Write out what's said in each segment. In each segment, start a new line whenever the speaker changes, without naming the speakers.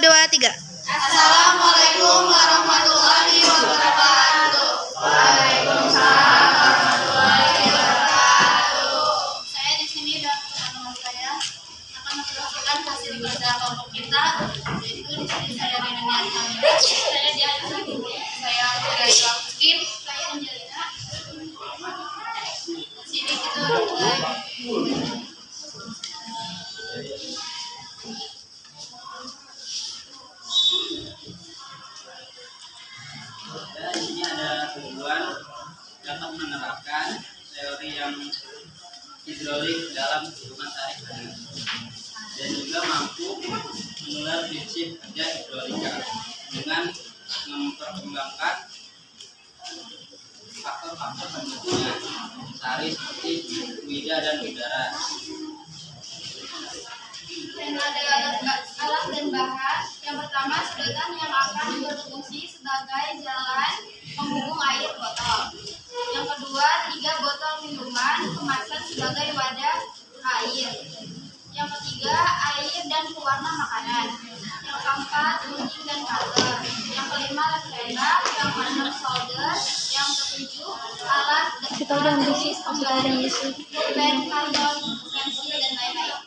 2, 3.
Assalamualaikum warahmatullahi wabarakatuh. Waalaikumsalam warahmatullahi wabarakatuh. Saya di sini dan teman-teman saya akan memperlihatkan hasil kerja kelompok kita. Yaitu di sini saya Renania Atamina, saya di atas ini, saya Firayu Agustin, saya Angelina. Di sini kita mulai.
Dan di sini ada tujuan dapat menerapkan teori yang hidrolik dalam kehidupan sehari-hari dan juga mampu menular prinsip kerja hidrolika dengan memperkembangkan faktor-faktor pendukungnya sehari seperti fluida dan udara.
Dan ada alat dan bahan. Yang pertama, sedotan yang akan berfungsi sebagai jalan penghubung air botol. Yang kedua, 3 botol minuman kemasan sebagai wadah air. Yang ketiga, air dan pewarna makanan. Yang keempat, gunting dan cutter. Yang kelima, lem tembak. Yang keenam, solder. Yang ketujuh, alat pen, karbon, pensil, dan lain-lain.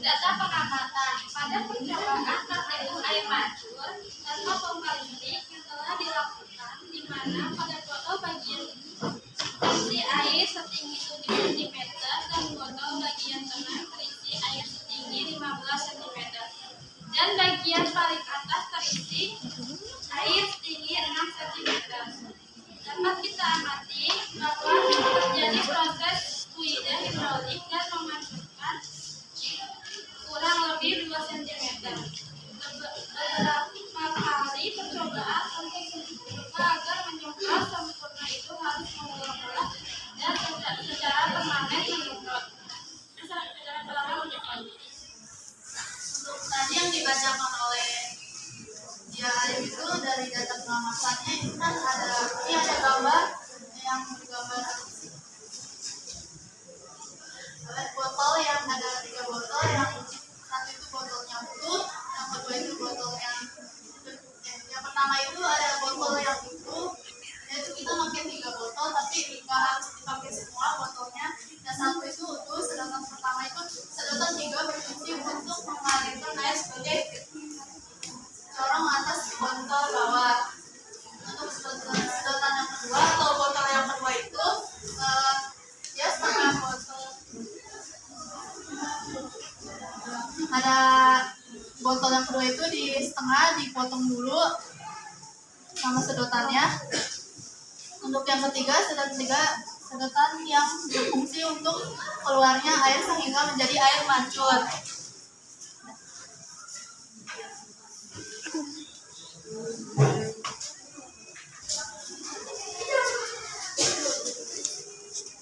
Data pengamatan pada percobaan terhitung air mancur tanpa pompa listrik yang telah dilakukan, di mana pada botol bagian terisi air setinggi 7 cm dan botol bagian tengah terisi air setinggi 15 cm dan bagian paling atas terisi air setinggi 6 cm. Dapat kita amati bahwa terjadi proses fluida hidrolik dan memancurkan kurang lebih 2 cm. Beberapa kali percobaan untuk sempurna agar menyemprot sempurna itu harus mengulang-ulang dan secara permanen menyemprot. Untuk tadi yang dibacakan oleh dia itu dari data pengamatannya itu kan ini ada gambar yang bergambar botol yang ada 3 botol, yang satu itu botolnya utuh, yang kedua itu botolnya yang pertama itu ada botol yang utuh, yaitu kita pakai 3 botol tapi nggak harus dipakai semua botolnya. Yang satu itu utuh, sedangkan pertama itu sedotan 3 berfungsi untuk mengalirkan air sebagai corong atas botol bawah. Untuk sedotan yang kedua atau botol yang kedua itu ya setengah botol. Ada botol yang kedua itu di setengah dipotong dulu sama sedotannya. Untuk yang ketiga, sedotan yang berfungsi untuk keluarnya air sehingga menjadi air mancur.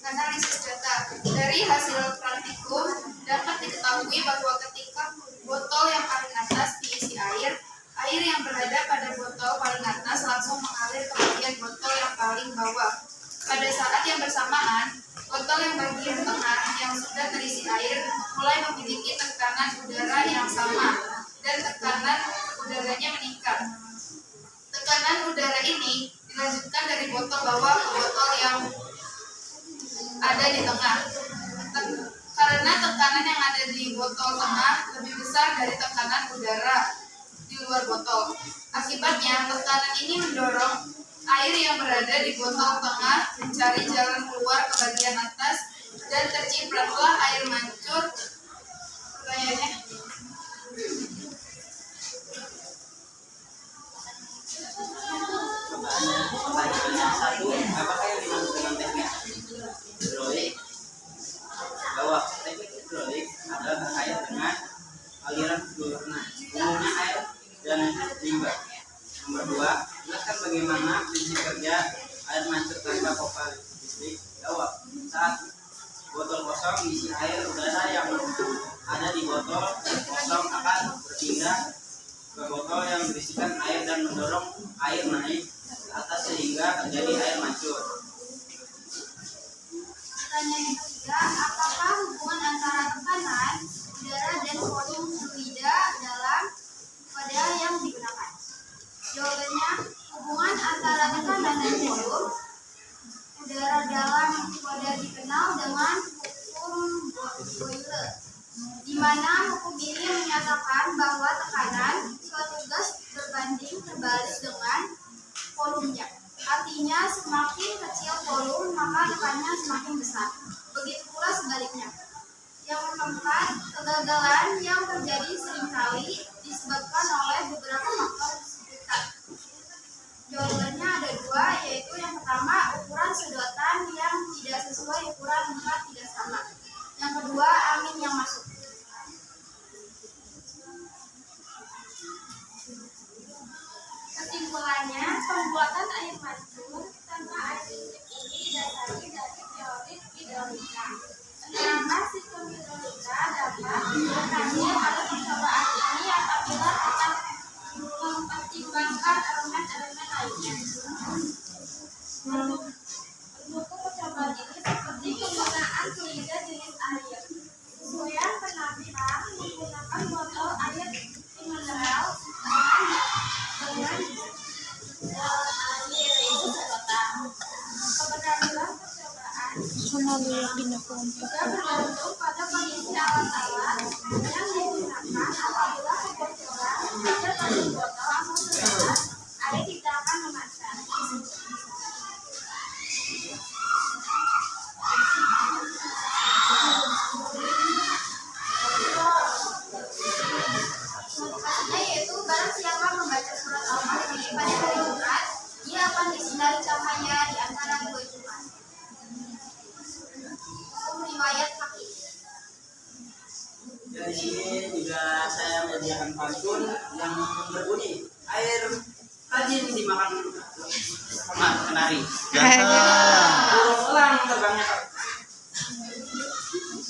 Analisis data dari hasil praktikum dapat diketahui bahwa ketika botol yang paling atas diisi air yang berada pada botol paling atas langsung mengalir ke bagian botol yang paling bawah. Pada saat yang bersamaan, botol yang bagian tengah yang sudah terisi air mulai memiliki tekanan udara yang sama dan tekanan udaranya meningkat. Tekanan udara ini dilanjutkan dari botol bawah ke botol yang ada di tengah. Karena tekanan yang ada di botol tengah lebih besar dari tekanan udara di luar botol. Akibatnya, tekanan ini mendorong air yang berada di botol tengah mencari jalan keluar ke bagian atas dan tercipratlah air mancur. Pertanyaannya,
Pertanyaan yang satu, apakah yang dimaksud dengan teknik hidrolik? Bahwa teknik hidrolik adalah terkait dengan aliran fluorna, umumnya air dan limbah. Nomor 2, jelaskan bagaimana prinsip kerja air mancur tanpa pompa listrik. Jawab. 1. Botol kosong diisi air udara yang ada di botol kosong akan berpindah ke botol yang berisikan air dan mendorong air naik ke atas hingga terjadi air mancur.
Pertanyaan yang ketiga, apakah hubungan antara tekanan udara dan volume fluida dalam wadah yang digunakan? Jawabannya, hubungan antara tekanan dan volume udara dalam wadah dikenal dengan hukum Boyle, di mana hukum ini menyatakan bahwa tekanan suatu gas berbanding terbalik dengan volumenya. Artinya, semakin kecil volume, maka tekanannya semakin besar. Begitu pula sebaliknya. Yang keempat, kegagalan yang terjadi seringkali disebabkan oleh beberapa faktor sekitar. Jawabannya ada dua, yaitu yang pertama, ukuran sedotan yang tidak sesuai ukuran tempat tidak sama. Yang kedua, angin yang masuk. Kesimpulannya, pembuatan air mancur tanpa air listrik ini didasari dari teori hidrolika. Penerapan sistem hidrolika dapat berhasil pada percobaan ini apabila tetap mempertimbangkan elemen-elemen lainnya. Mendukung percobaan ini seperti penggunaan fluida jenis air, sesuaian penampilan menggunakan botol air mineral dengan air itu sedotan. Keberhasilan percobaan juga bergantung pada kondisi alat-alat yang digunakan. Apabila kebocoran pada botol atau sedotan, air tidak akan memancar. Yaitu barang siapa membaca surat Al-Kahfi pada hari Jumat, ia akan disinari cahaya di antara dua Jumat. Riwayat Hakim.
Dari sini juga saya menyediakan pantun yang berbunyi air rajin dimakan kenari.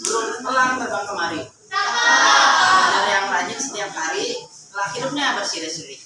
Burung elang terbang kemari. Belajar yang rajin setiap hari, telah hidupnya bersih-bersih.